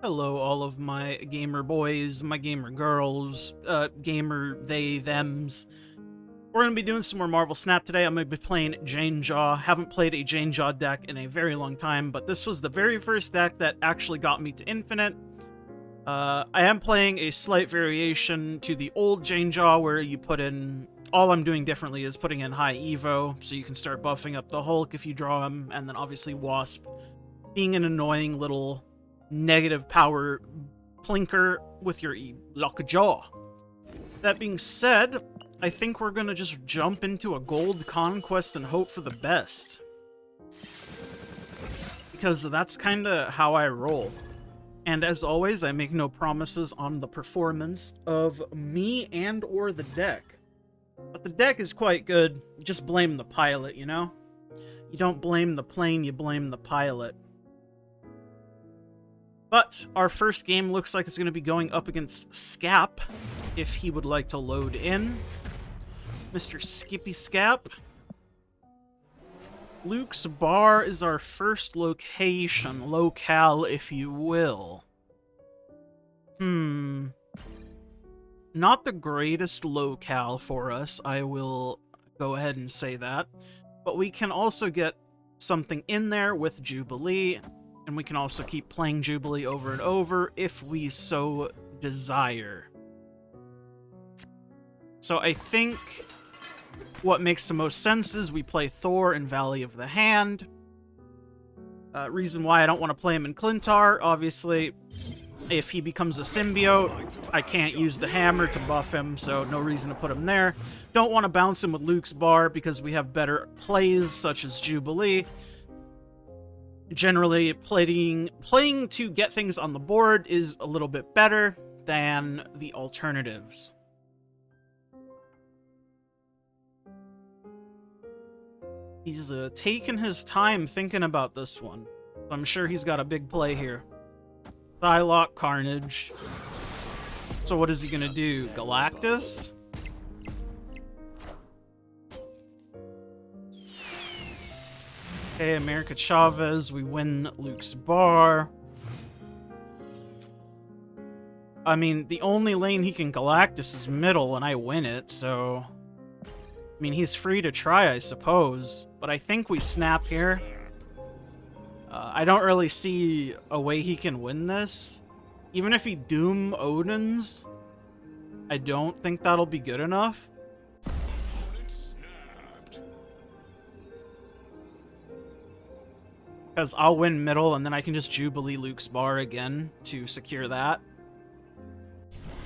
Hello, all of my gamer boys, my gamer girls, gamer they, thems. We're going to be doing some more Marvel Snap today. I'm going to be playing Jane Jaw. Haven't played a Jane Jaw deck in a very long time, but this was the very first deck that actually got me to Infinite. I am playing a slight variation to the old Jane Jaw where you put in... All I'm doing differently is putting in high Evo, so you can start buffing up the Hulk if you draw him, and then obviously Wasp being an annoying little negative power plinker with your Lockjaw. That being said, I think we're gonna just jump into a gold conquest and hope for the best. Because that's kinda how I roll. And as always, I make no promises on the performance of me and or the deck. But the deck is quite good, just blame the pilot, you know? You don't blame the plane, you blame the pilot. But our first game looks like it's going to be going up against Scap, if he would like to load in. Mr. Skippy Scap. Luke's Bar is our first location, locale, if you will. Not the greatest locale for us, I will go ahead and say that. But we can also get something in there with Jubilee. And we can also keep playing Jubilee over and over if we so desire. So I think what makes the most sense is we play Thor in Valley of the Hand. Reason why I don't want to play him in Clintar, obviously, if he becomes a symbiote, I can't use the hammer to buff him, so no reason to put him there. Don't want to bounce him with Luke's Bar because we have better plays such as Jubilee. Generally, playing to get things on the board is a little bit better than the alternatives. He's taken his time thinking about this one. I'm sure he's got a big play here. Psylocke, Carnage. So what is he gonna do? Galactus? Okay, America Chavez, we win Luke's Bar. I mean, the only lane he can Galactus is middle, and I win it, so... I mean, he's free to try, I suppose. But I think we snap here. I don't really see a way he can win this. Even if he Doom Odin's, I don't think that'll be good enough. Because I'll win middle, and then I can just Jubilee Luke's Bar again to secure that.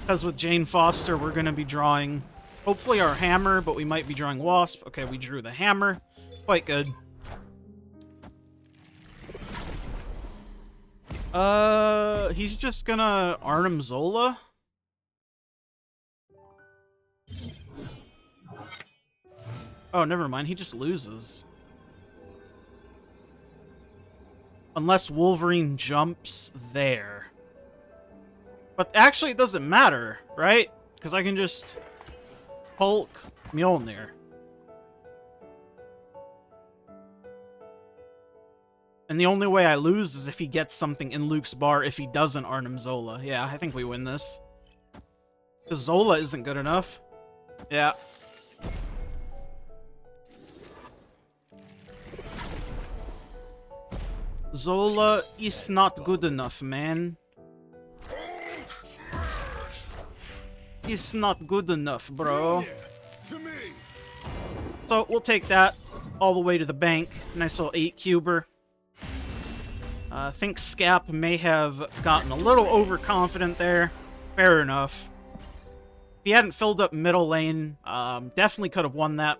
Because with Jane Foster, we're going to be drawing, hopefully, our hammer, but we might be drawing Wasp. Okay, we drew the hammer. Quite good. He's just gonna Arnim Zola? Oh, never mind. He just loses. Unless Wolverine jumps there. But actually, it doesn't matter, right? Because I can just Hulk Mjolnir. And the only way I lose is if he gets something in Luke's Bar if he doesn't Arnim Zola. Yeah, I think we win this. Because Zola isn't good enough. Yeah. Zola is not good enough, man. It's not good enough, bro. So, we'll take that all the way to the bank. Nice little 8-cuber. I think Scap may have gotten a little overconfident there. Fair enough. If he hadn't filled up middle lane, definitely could have won that.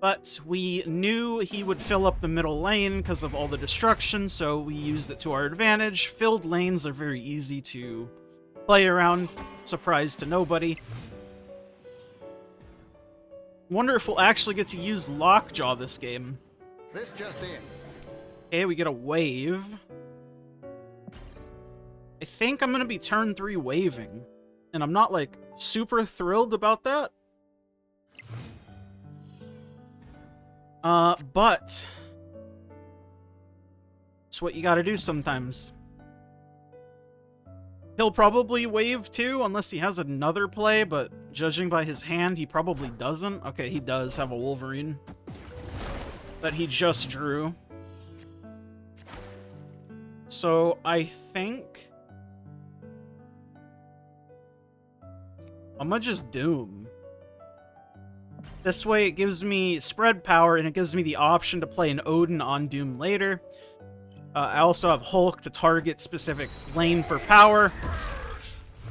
But we knew he would fill up the middle lane because of all the destruction, so we used it to our advantage. Filled lanes are very easy to play around. Surprise to nobody. Wonder if we'll actually get to use Lockjaw this game. This just in. Okay, we get a wave. I think I'm going to be turn 3 waving. And I'm not, like, super thrilled about that. But it's what you gotta do sometimes. He'll probably wave too, unless he has another play, but judging by his hand, he probably doesn't. Okay, he does have a Wolverine that he just drew. So I think I'm gonna just Doom. This way it gives me spread power, and it gives me the option to play an Odin on Doom later. I also have Hulk to target specific lane for power.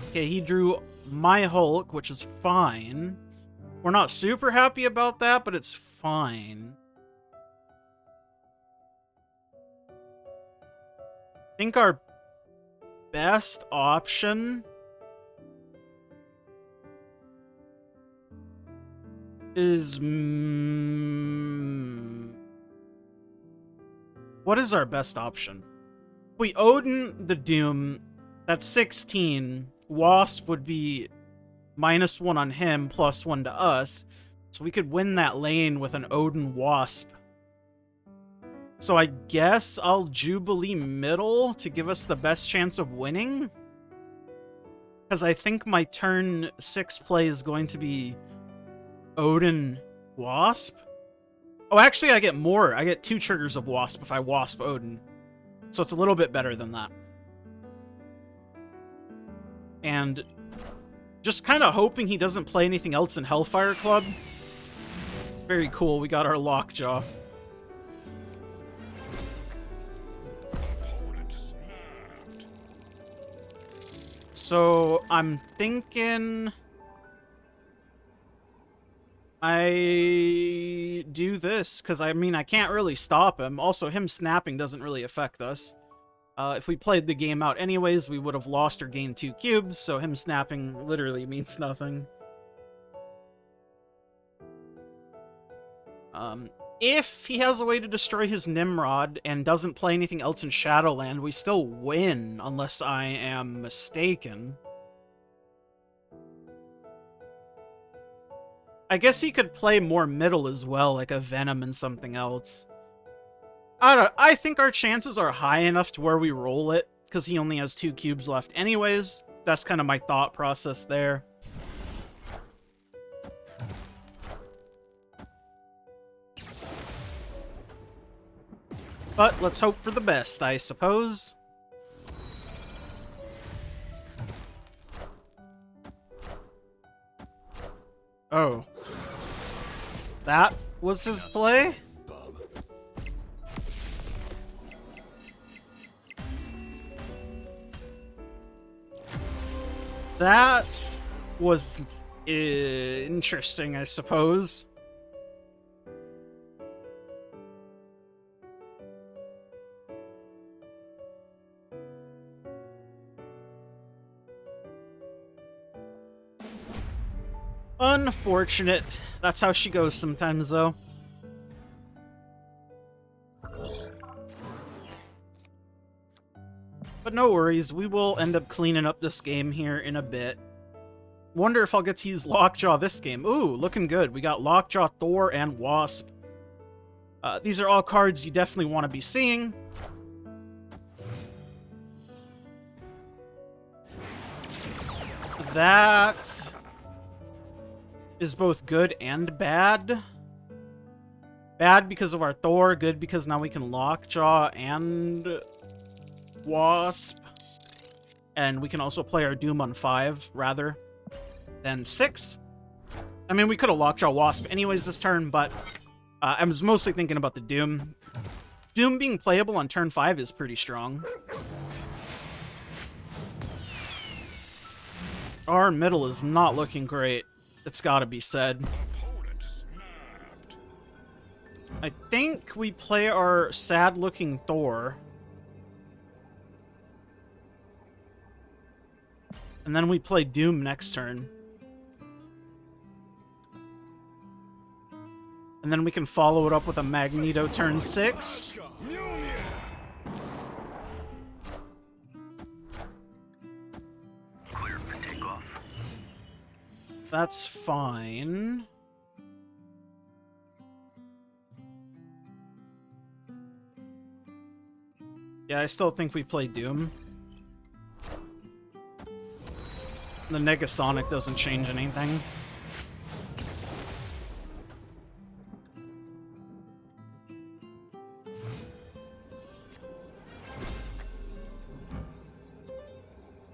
Okay, he drew my Hulk, which is fine. We're not super happy about that, but it's fine. I think our best option is... what is our best option? If we Odin the Doom, that's 16. Wasp would be -1 on him, +1 to us. So we could win that lane with an Odin Wasp. So I guess I'll Jubilee middle to give us the best chance of winning. Because I think my turn 6 play is going to be Odin Wasp. Oh, actually, I get more. I get 2 triggers of Wasp if I Wasp Odin. So it's a little bit better than that. And just kind of hoping he doesn't play anything else in Hellfire Club. Very cool. We got our Lockjaw. So I'm thinking I do this, because I mean, I can't really stop him. Also, him snapping doesn't really affect us. If we played the game out anyways, we would have lost or gained 2 cubes, so him snapping literally means nothing. If he has a way to destroy his Nimrod and doesn't play anything else in Shadowland, we still win, unless I am mistaken. I guess he could play more middle as well, like a Venom and something else. I think our chances are high enough to where we roll it, because he only has 2 cubes left anyways. That's kind of my thought process there. But let's hope for the best, I suppose. Oh. That was his play? That was interesting, I suppose. Unfortunate. That's how she goes sometimes, though. But no worries, we will end up cleaning up this game here in a bit. Wonder if I'll get to use Lockjaw this game. Ooh, looking good. We got Lockjaw, Thor, and Wasp. These are all cards you definitely want to be seeing. That is both good and bad. Bad because of our Thor, good because now we can Lockjaw and Wasp. And we can also play our Doom on 5, rather than 6. I mean, we could have Lockjaw Wasp anyways this turn, but I was mostly thinking about the Doom. Doom being playable on turn 5 is pretty strong. Our middle is not looking great. It's gotta be said. I think we play our sad-looking Thor. And then we play Doom next turn. And then we can follow it up with a Magneto turn 6. Clear for takeoff. That's fine. Yeah, I still think we play Doom. The Negasonic doesn't change anything.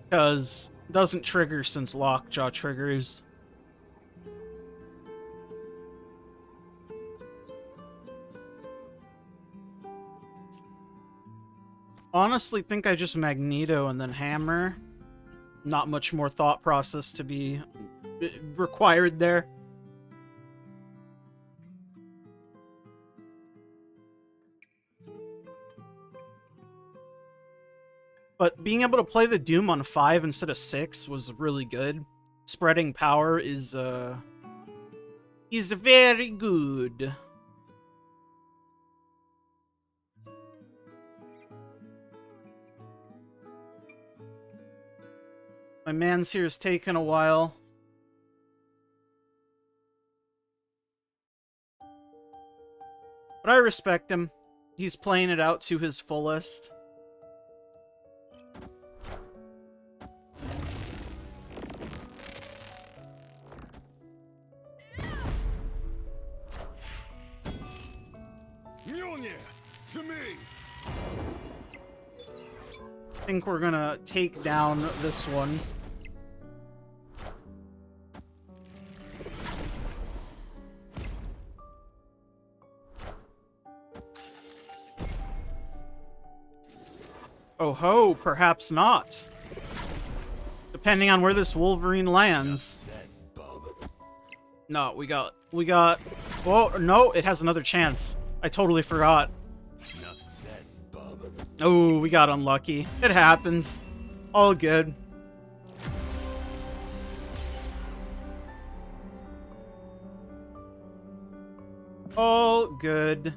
Because it doesn't trigger since Lockjaw triggers. Honestly, think I just Magneto and then Hammer. Not much more thought process to be required there. But being able to play the Doom on 5 instead of 6 was really good. Spreading power is very good. My man's here is taking a while. But I respect him. He's playing it out to his fullest. To me. I think we're gonna take down this one. Oh ho, perhaps not. Depending on where this Wolverine lands. No, we got... Oh, no, it has another chance. I totally forgot. Oh, we got unlucky. It happens. All good. All good.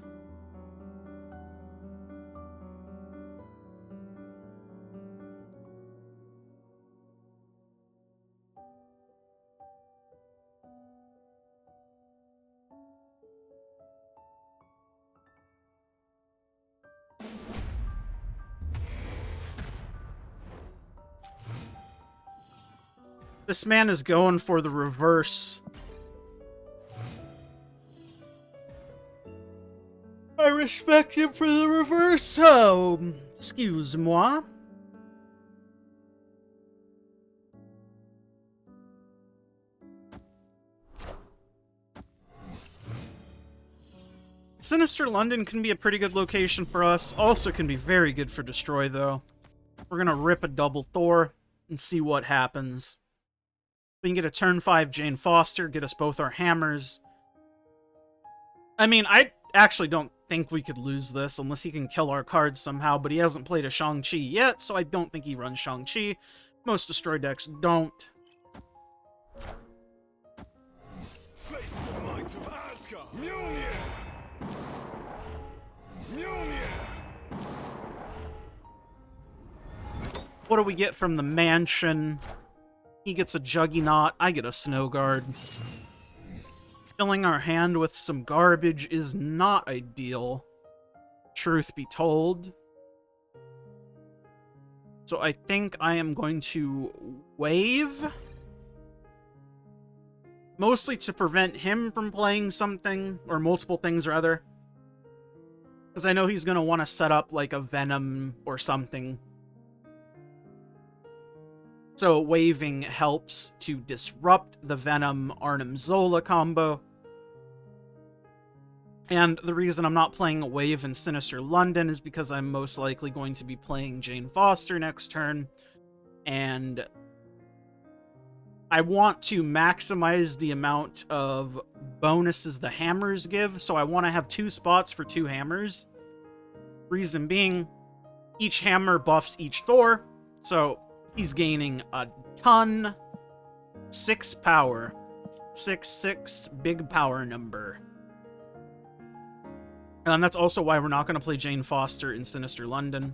This man is going for the reverse. I respect him for the reverse, so... excuse-moi. Sinister London can be a pretty good location for us. Also can be very good for Destroy, though. We're gonna rip a double Thor and see what happens. We can get a turn 5 Jane Foster, get us both our hammers. I mean, I actually don't think we could lose this unless he can kill our cards somehow, but he hasn't played a Shang-Chi yet, so I don't think he runs Shang-Chi. Most Destroy decks don't. Face the might of Asgard. Mjolnir. Mjolnir. What do we get from the mansion? He gets a Juggernaut, I get a Snow Guard. Filling our hand with some garbage is not ideal, truth be told. So I think I am going to wave. Mostly to prevent him from playing something, or multiple things rather. Because I know he's going to want to set up like a Venom or something. So waving helps to disrupt the Venom Arnim Zola combo. And the reason I'm not playing Wave in Sinister London is because I'm most likely going to be playing Jane Foster next turn. And I want to maximize the amount of bonuses the hammers give. So I want to have 2 spots for 2 hammers. Reason being, each hammer buffs each Thor. So he's gaining a ton. 6 power. 6, big power number. And that's also why we're not going to play Jane Foster in Sinister London.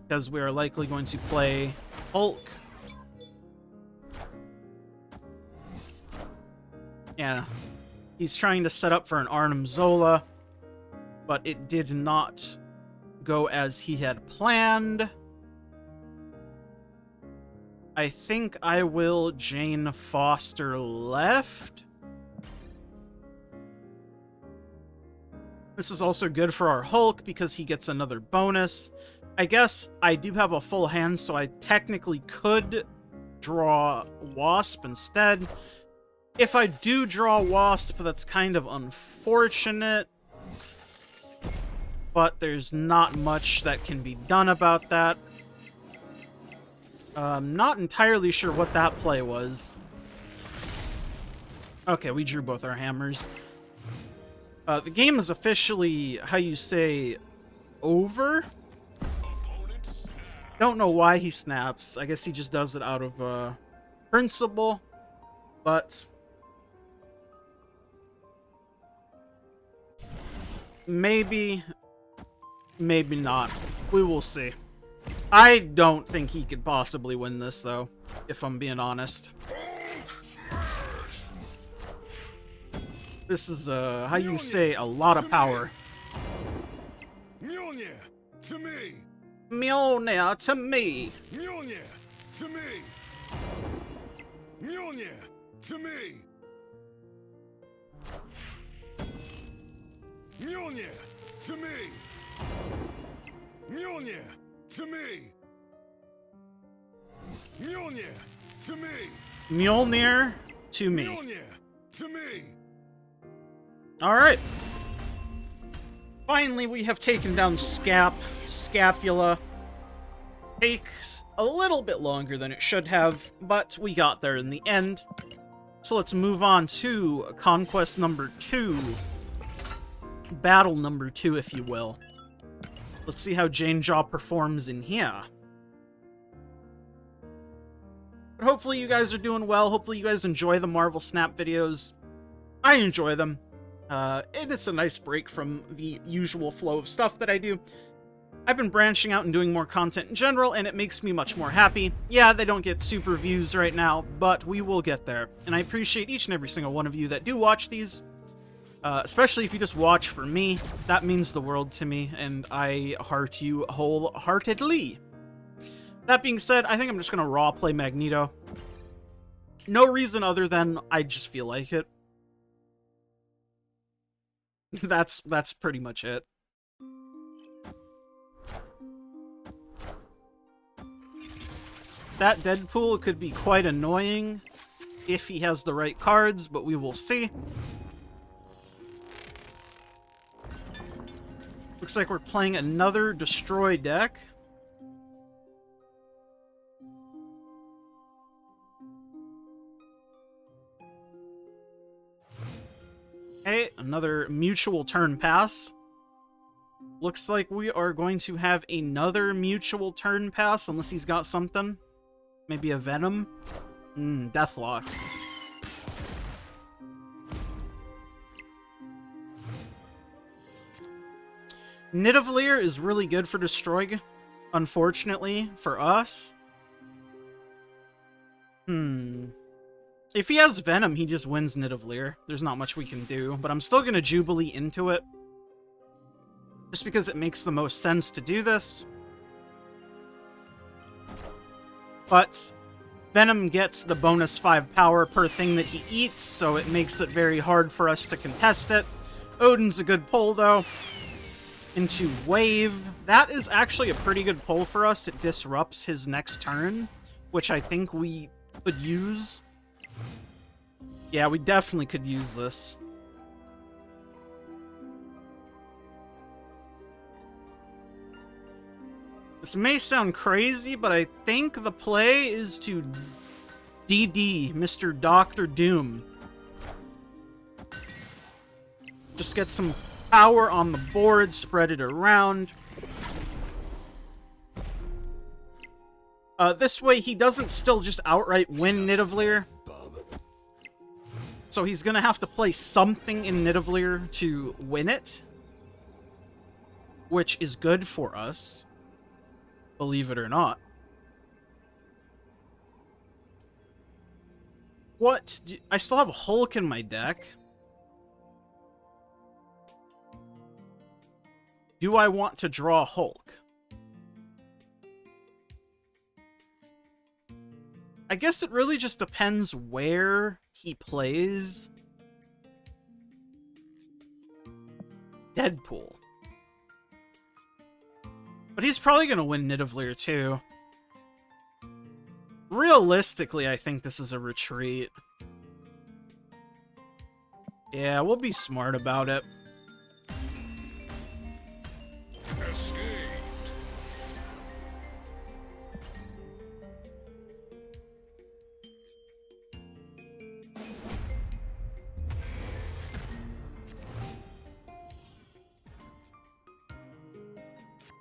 Because we are likely going to play Hulk. Yeah. He's trying to set up for an Arnim Zola. But it did not go as he had planned. I think I will Jane Foster left. This is also good for our Hulk because he gets another bonus. I guess I do have a full hand, so I technically could draw Wasp instead. If I do draw Wasp, that's kind of unfortunate. But there's not much that can be done about that. Not entirely sure what that play was. Okay, we drew both our hammers. The game is officially, how you say, over? Don't know why he snaps. I guess he just does it out of principle. But maybe, maybe not. We will see. I don't think he could possibly win this, though, if I'm being honest. This is, how you say, a lot of power. Mjolnir to me. Mjolnir to me. Mjolnir to me. Mjolnir to me. Mjolnir to me. Mjolnir to me. Mjolnir to me. Mjolnir to me. Mjolnir to me. Alright. Finally, we have taken down Scapula. Takes a little bit longer than it should have, but we got there in the end. So let's move on to Conquest number 2. Battle number 2, if you will. Let's see how Janejaw performs in here. But hopefully you guys are doing well. Hopefully you guys enjoy the Marvel Snap videos. I enjoy them. And it's a nice break from the usual flow of stuff that I do. I've been branching out and doing more content in general, and it makes me much more happy. Yeah, they don't get super views right now, but we will get there. And I appreciate each and every single one of you that do watch these. Especially if you just watch for me. That means the world to me, and I heart you wholeheartedly. That being said, I think I'm just going to raw play Magneto. No reason other than I just feel like it. That's pretty much it. That Deadpool could be quite annoying if he has the right cards, but we will see. Looks like we're playing another Destroy deck. Okay, another mutual turn pass. Looks like we are going to have another mutual turn pass, unless he's got something. Maybe a Venom? Deathlock. Nidavellir is really good for Destroy, unfortunately, for us. If he has Venom, he just wins Nidavellir. There's not much we can do, but I'm still going to Jubilee into it. Just because it makes the most sense to do this. But Venom gets the bonus 5 power per thing that he eats, so it makes it very hard for us to contest it. Odin's a good pull, though. Into Wave. That is actually a pretty good pull for us. It disrupts his next turn, which I think we could use. Yeah, we definitely could use this. This may sound crazy, but I think the play is to DD Mr. Dr. Doom. Just get some power on the board, spread it around. This way he doesn't still just outright win Nidavellir. So he's gonna have to play something in Nidavellir to win it. Which is good for us. Believe it or not. I still have Hulk in my deck. Do I want to draw Hulk? I guess it really just depends where he plays. Deadpool. But he's probably going to win Nidavellir too. Realistically, I think this is a retreat. Yeah, we'll be smart about it. Escaped.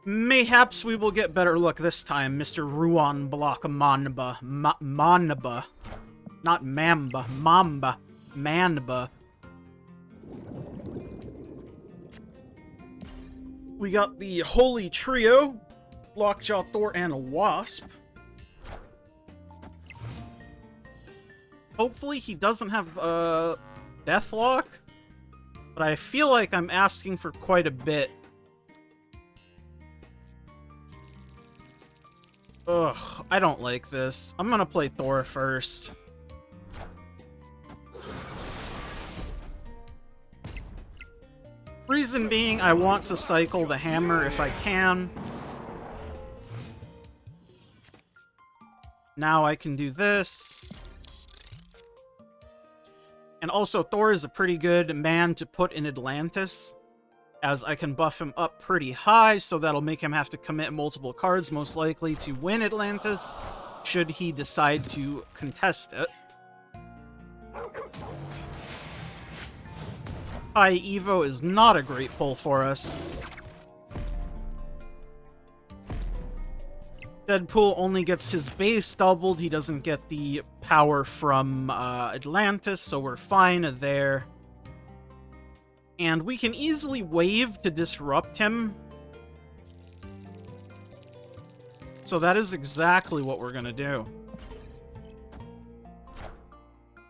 Mayhaps we will get better luck this time, Mr. Ruan Block Manba. Manba. Not Mamba. Mamba. Manba. We got the Holy Trio. Lockjaw, Thor, and a Wasp. Hopefully he doesn't have, Deathlock. But I feel like I'm asking for quite a bit. Ugh, I don't like this. I'm gonna play Thor first. Reason being, I want to cycle the hammer if I can. Now I can do this. And also, Thor is a pretty good man to put in Atlantis, as I can buff him up pretty high, so that'll make him have to commit multiple cards, most likely, to win Atlantis, should he decide to contest it. High Evo is not a great pull for us. Deadpool only gets his base doubled, he doesn't get the power from Atlantis, so we're fine there. And we can easily wave to disrupt him. So that is exactly what we're gonna do.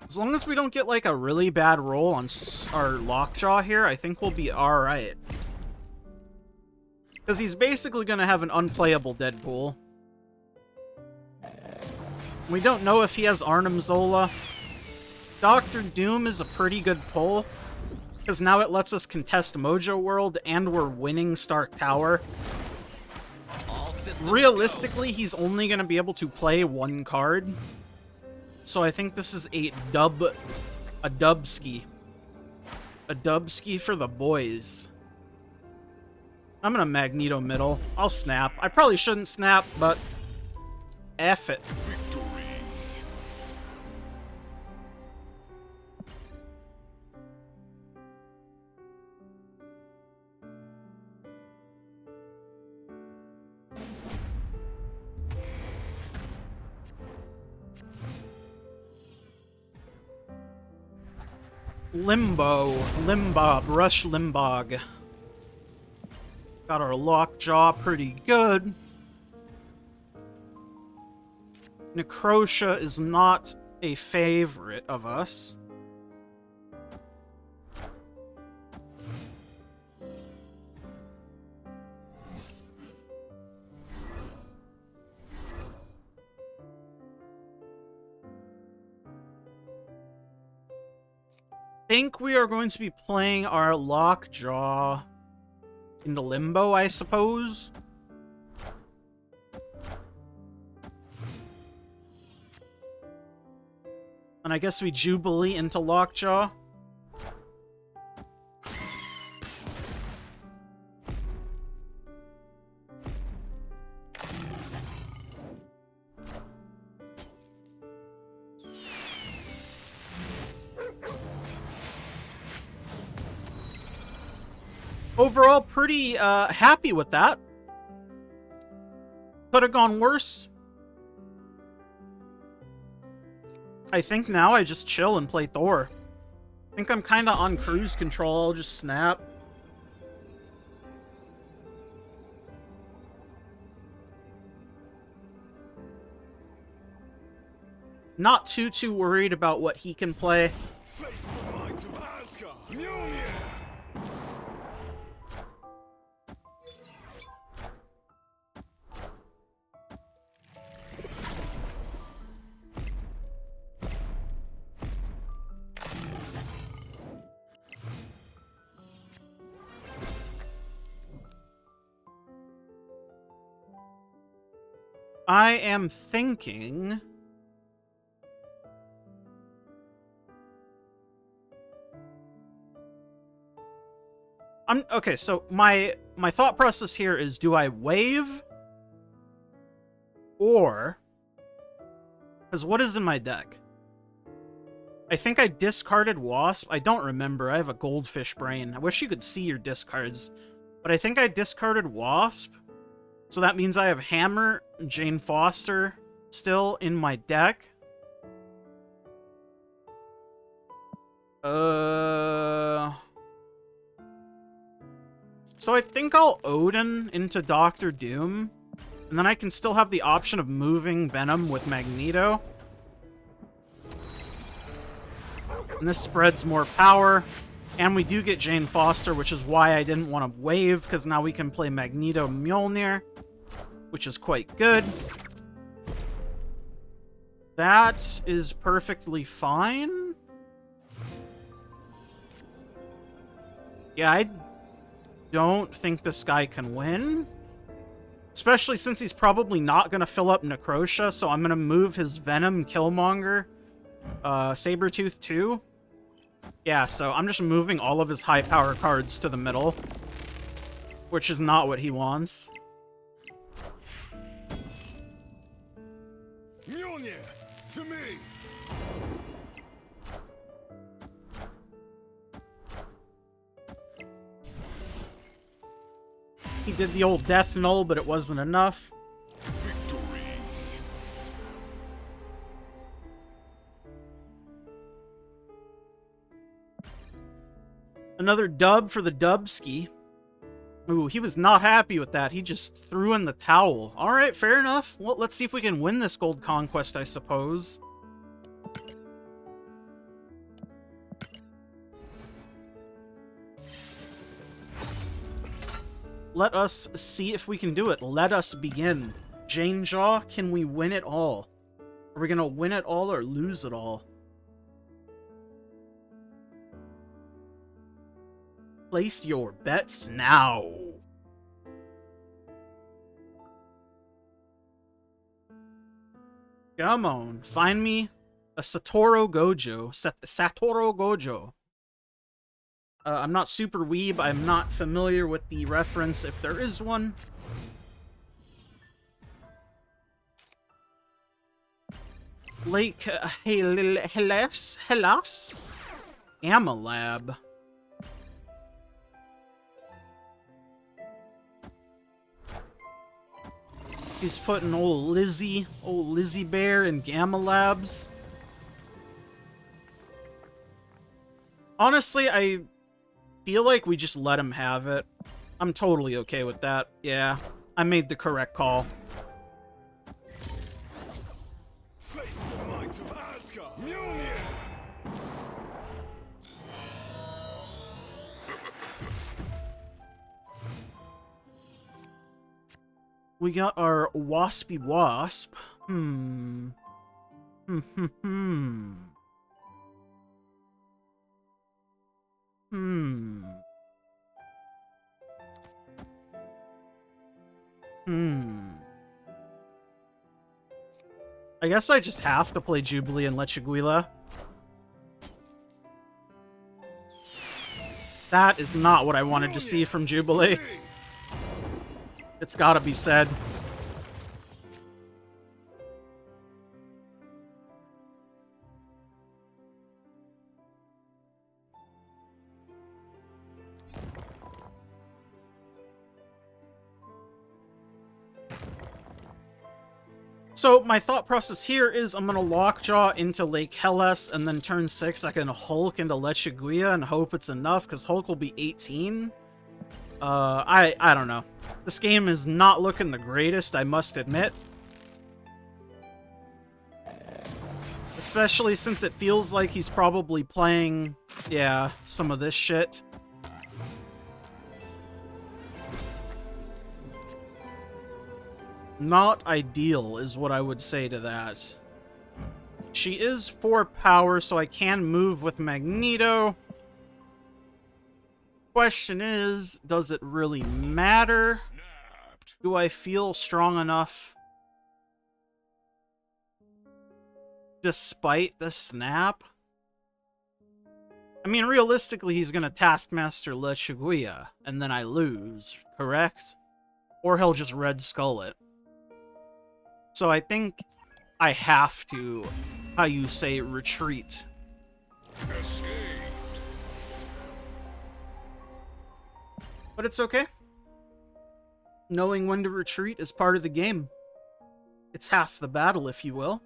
As long as we don't get, like, a really bad roll on our Lockjaw here, I think we'll be alright. Because he's basically gonna have an unplayable Deadpool. We don't know if he has Arnim Zola. Dr. Doom is a pretty good pull. Because now it lets us contest Mojo World, and we're winning Stark Tower. Realistically, he's only going to be able to play one card. So I think this is a dubski. A dubski for the boys. I'm going to Magneto middle. I'll snap. I probably shouldn't snap, but F it. Victory. Rush Limbog. Got our Lockjaw pretty good. Necrotia is not a favorite of us. I think we are going to be playing our Lockjaw into Limbo, I suppose. And I guess we Jubilee into Lockjaw. Overall, pretty happy with that. Could have gone worse. I think now I just chill and play Thor. I think I'm kind of on cruise control. I'll just snap. Not too worried about what he can play. Face the might of Asgard. Mjolnir. I am thinking... okay, so my thought process here is, do I wave? Or... because what is in my deck? I think I discarded Wasp. I don't remember. I have a goldfish brain. I wish you could see your discards. But I think I discarded Wasp. So that means I have Hammer and Jane Foster still in my deck. So I think I'll Odin into Doctor Doom. And then I can still have the option of moving Venom with Magneto. And this spreads more power. And we do get Jane Foster, which is why I didn't want to wave, because now we can play Magneto Mjolnir, which is quite good. That is perfectly fine. Yeah, I don't think this guy can win. Especially since he's probably not going to fill up Necrotia, so I'm going to move his Venom Killmonger, Sabretooth too. Yeah, so I'm just moving all of his high power cards to the middle, which is not what he wants. Mjolnir, to me! He did the old Death Null, but it wasn't enough. Victory! Another dub for the Dubski. Ooh, he was not happy with that. He just threw in the towel. Alright, fair enough. Well, let's see if we can win this gold conquest, I suppose. Let us see if we can do it. Let us begin. Jane Jaw, can we win it all? Are we gonna win it all or lose it all? Place your bets now. Come on, find me a Satoru Gojo. Satoru Gojo. I'm not super weeb. I'm not familiar with the reference, if there is one. Lake Hellas? Amalab. He's putting old Lizzie Bear in Gamma Labs. Honestly, I feel like we just let him have it. I'm totally okay with that. Yeah, I made the correct call. Face the might of Asgard! Mjolnir! We got our Waspy Wasp. I guess I just have to play Jubilee and Lechiguila. That is not what I wanted to see from Jubilee. It's gotta be said. So my thought process here is I'm gonna Lockjaw into Lake Hellas, and then turn 6 I can Hulk into Lechiguila and hope it's enough, because Hulk will be 18. I don't know. This game is not looking the greatest, I must admit. Especially since it feels like he's probably playing, yeah, some of this shit. Not ideal is what I would say to that. She is 4 power, so I can move with Magneto. Question is, does it really matter? Do I feel strong enough despite the snap? I mean, realistically, he's gonna Taskmaster Le Chiguia, and then I lose, correct? Or he'll just Red Skull it. So I think I have to, how you say, retreat. Escaped. But it's okay. Knowing when to retreat is part of the game. It's half the battle, if you will.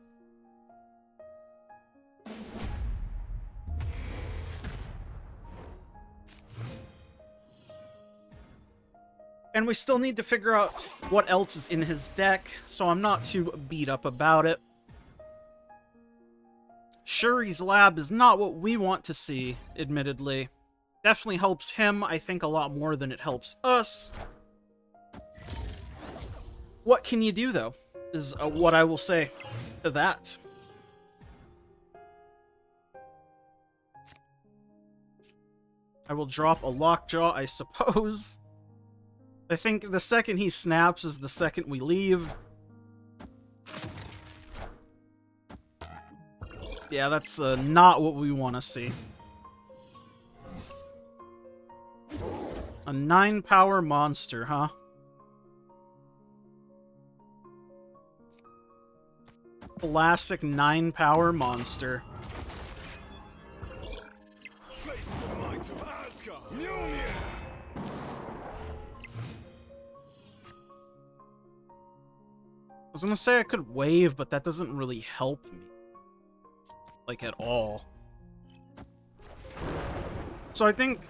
And we still need to figure out what else is in his deck, so I'm not too beat up about it. Shuri's lab is not what we want to see, admittedly. Definitely helps him, I think, a lot more than it helps us. What can you do, though, is what I will say to that. I will drop a Lockjaw, I suppose. I think the second he snaps is the second we leave. Yeah, that's not what we want to see. A 9-power monster, huh? Classic 9-power monster. Face the might of Asgard. Mjolnir. I was gonna say I could wave, but that doesn't really help me. Like, at all. So I think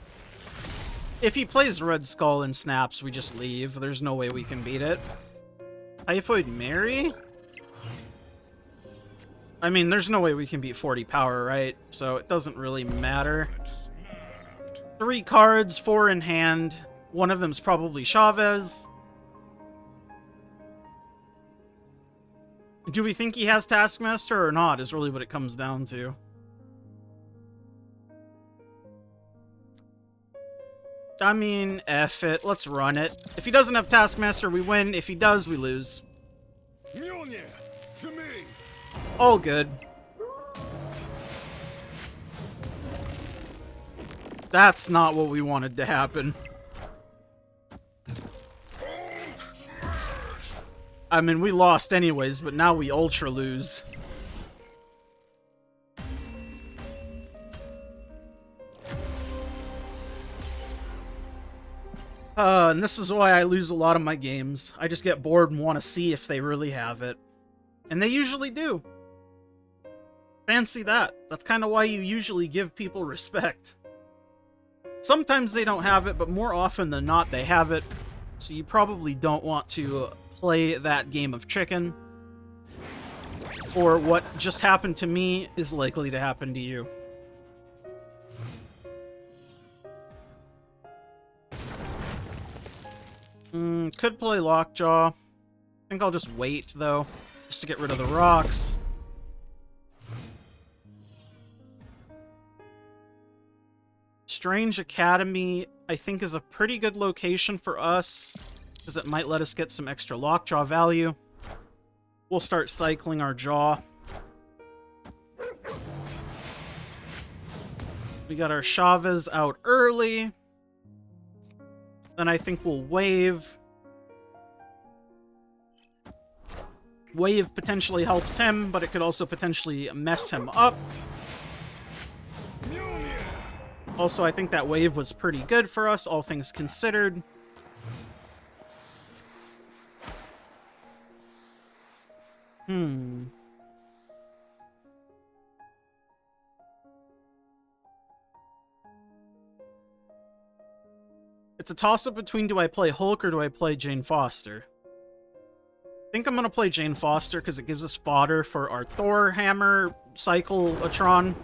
if he plays Red Skull and snaps, we just leave. There's no way we can beat it. Typhoid Mary? I mean, there's no way we can beat 40 power, right? So it doesn't really matter. 3 cards, 4 in hand. One of them's probably Chavez. Do we think he has Taskmaster or not is really what it comes down to. I mean, F it. Let's run it. If he doesn't have Taskmaster, we win. If he does, we lose. Mjolnir, to me. All good. That's not what we wanted to happen. I mean, we lost anyways, but now we ultra lose. And this is why I lose a lot of my games. I just get bored and want to see if they really have it. And they usually do. Fancy that. That's kind of why you usually give people respect. Sometimes they don't have it, but more often than not, they have it. So you probably don't want to play that game of chicken. Or what just happened to me is likely to happen to you. Could play Lockjaw. I think I'll just wait, though, just to get rid of the rocks. Strange Academy, I think, is a pretty good location for us, because it might let us get some extra Lockjaw value. We'll start cycling our jaw. We got our Chavez out early. Then I think we'll wave. Wave potentially helps him, but it could also potentially mess him up. Also, I think that wave was pretty good for us, all things considered. It's a toss-up between do I play Hulk or do I play Jane Foster? I think I'm gonna play Jane Foster because it gives us fodder for our Thor Hammer Cycle-atron.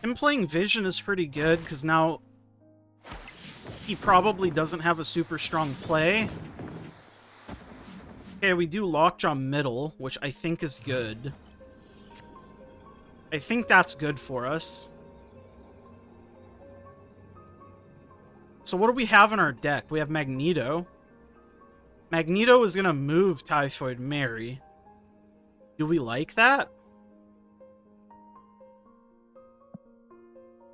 Him playing Vision is pretty good because now he probably doesn't have a super strong play. Okay, we do Lockjaw middle, which I think is good. I think that's good for us. So what do we have in our deck? We have Magneto. Magneto is going to move Typhoid Mary. Do we like that?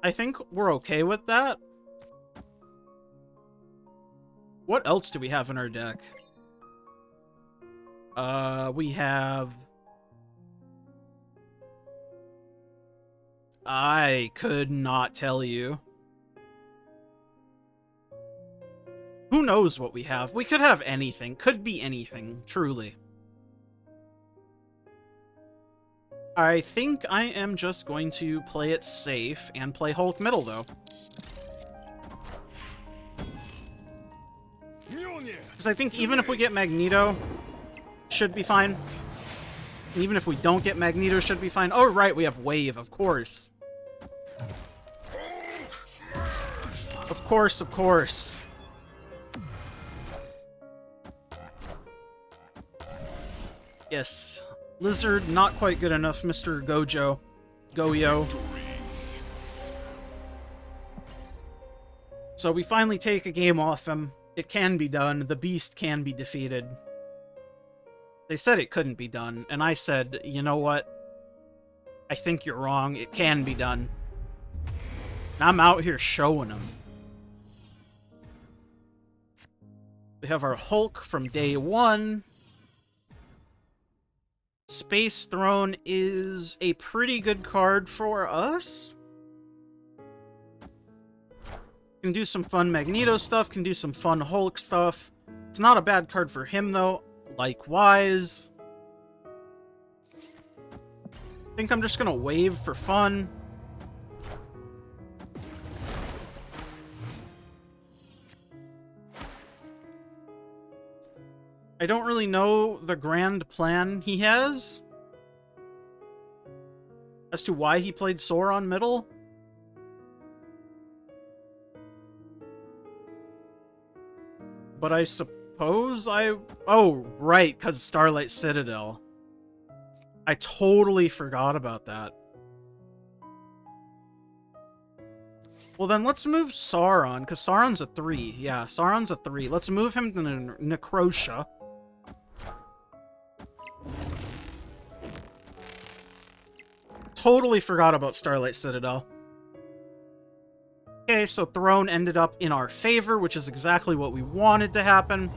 I think we're okay with that. What else do we have in our deck? We have... I could not tell you. Who knows what we have? We could have anything. Could be anything, truly. I think I am just going to play it safe and play Hulk middle, though. Because I think even if we get Magneto, should be fine. Even if we don't get Magneto, should be fine. Oh, right, we have Wave, of course. Of course, of course. Yes. Lizard, not quite good enough, Mr. Gojo. Goyo. So we finally take a game off him. It can be done. The beast can be defeated. They said it couldn't be done, and I said, you know what? I think you're wrong. It can be done. And I'm out here showing them. We have our Hulk from day one. Space Throne is a pretty good card for us. Can do some fun Magneto stuff, can do some fun Hulk stuff. It's not a bad card for him, though. Likewise. I think I'm just gonna wave for fun. I don't really know the grand plan he has as to why he played Sauron middle. But I suppose oh, right, because Starlight Citadel. I totally forgot about that. Well, then let's move Sauron, because Sauron's a 3. Yeah, Sauron's a 3. Let's move him to Necrotia. Totally forgot about Starlight Citadel. Okay, so Throne ended up in our favor, which is exactly what we wanted to happen.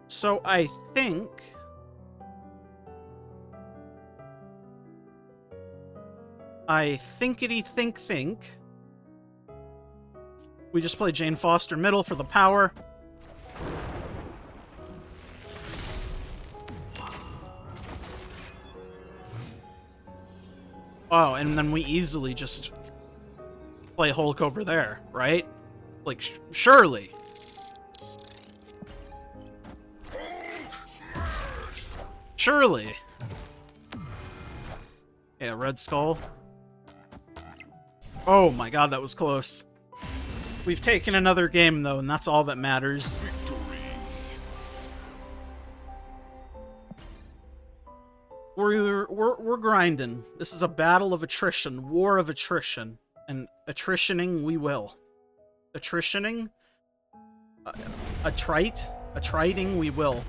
So I think... think. We just play Jane Foster middle for the power. Oh, and then we easily just play Hulk over there, right? Like, surely. Surely. Yeah, Red Skull. Oh my god, that was close. We've taken another game, though, and that's all that matters. We're grinding. This is a battle of attrition, war of attrition, and attritioning we will. Attritioning? Attriting we will.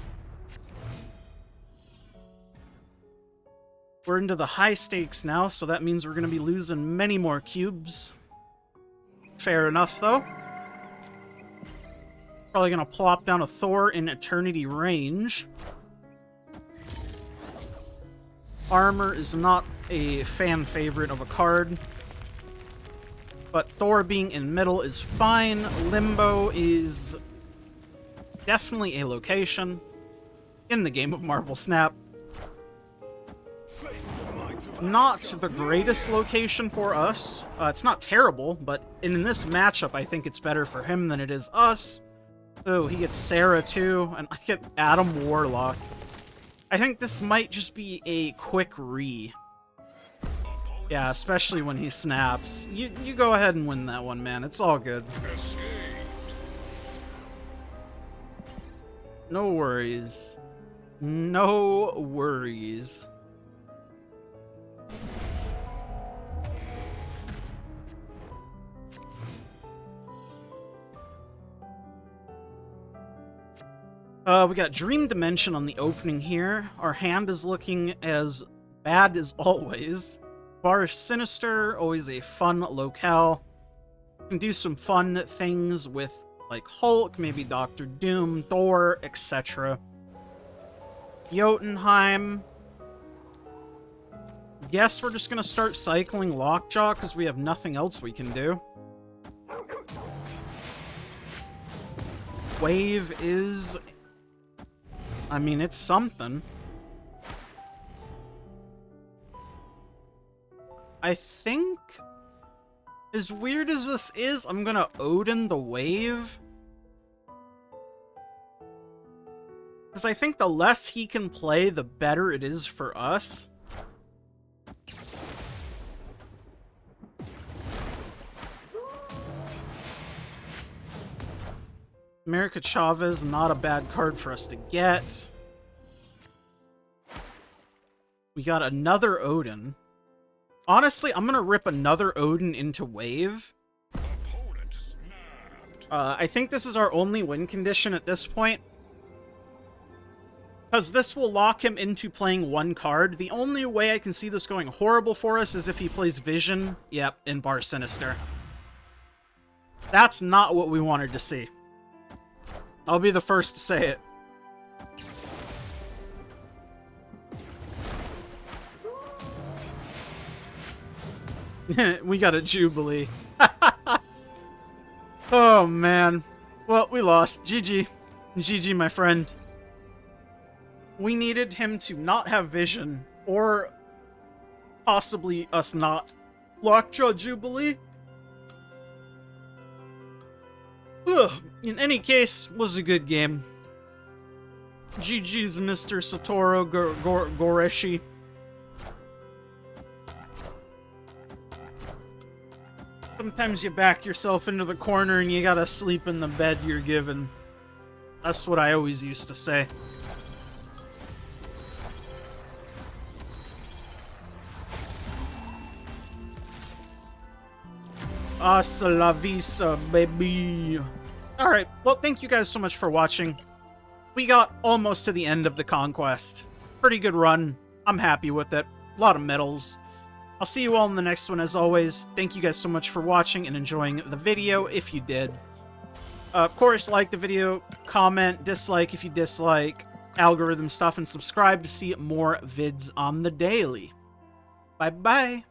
We're into the high stakes now, so that means we're going to be losing many more cubes. Fair enough, though. Probably going to plop down a Thor in Eternity range. Armor is not a fan favorite of a card. But Thor being in middle is fine. Limbo is definitely a location in the game of Marvel Snap. Not the greatest location for us. It's not terrible, but in this matchup, I think it's better for him than it is us. Oh, he gets Sarah too, and I get Adam Warlock. I think this might just be a quick re. Yeah, especially when he snaps. You go ahead and win that one, man. It's all good. No worries. No worries. We got Dream Dimension on the opening here. Our hand is looking as bad as always. Bar Sinister, always a fun locale. Can do some fun things with, like, Hulk, maybe Doctor Doom, Thor, etc. Jotunheim. Guess we're just gonna start cycling Lockjaw because we have nothing else we can do. Wave is... I mean, it's something. I think, as weird as this is, I'm gonna Odin the Wave. Because I think the less he can play, the better it is for us. America Chavez, not a bad card for us to get. We got another Odin. Honestly, I'm gonna rip another Odin into Wave. I think this is our only win condition at this point. Because this will lock him into playing one card. The only way I can see this going horrible for us is if he plays Vision. Yep, in Bar Sinister. That's not what we wanted to see. I'll be the first to say it. We got a Jubilee. Oh, man. Well, we lost. GG. GG, my friend. We needed him to not have Vision, or possibly us not. Lockjaw Jubilee? Ugh. In any case, was a good game. GG's Mr. Satoru Goreshi. Sometimes you back yourself into the corner and you gotta sleep in the bed you're given. That's what I always used to say. Hasta la vista, baby. Alright, well, thank you guys so much for watching. We got almost to the end of the conquest. Pretty good run. I'm happy with it. A lot of medals. I'll see you all in the next one as always. Thank you guys so much for watching and enjoying the video if you did. Of course, like the video, comment, dislike if you dislike, algorithm stuff, and subscribe to see more vids on the daily. Bye-bye.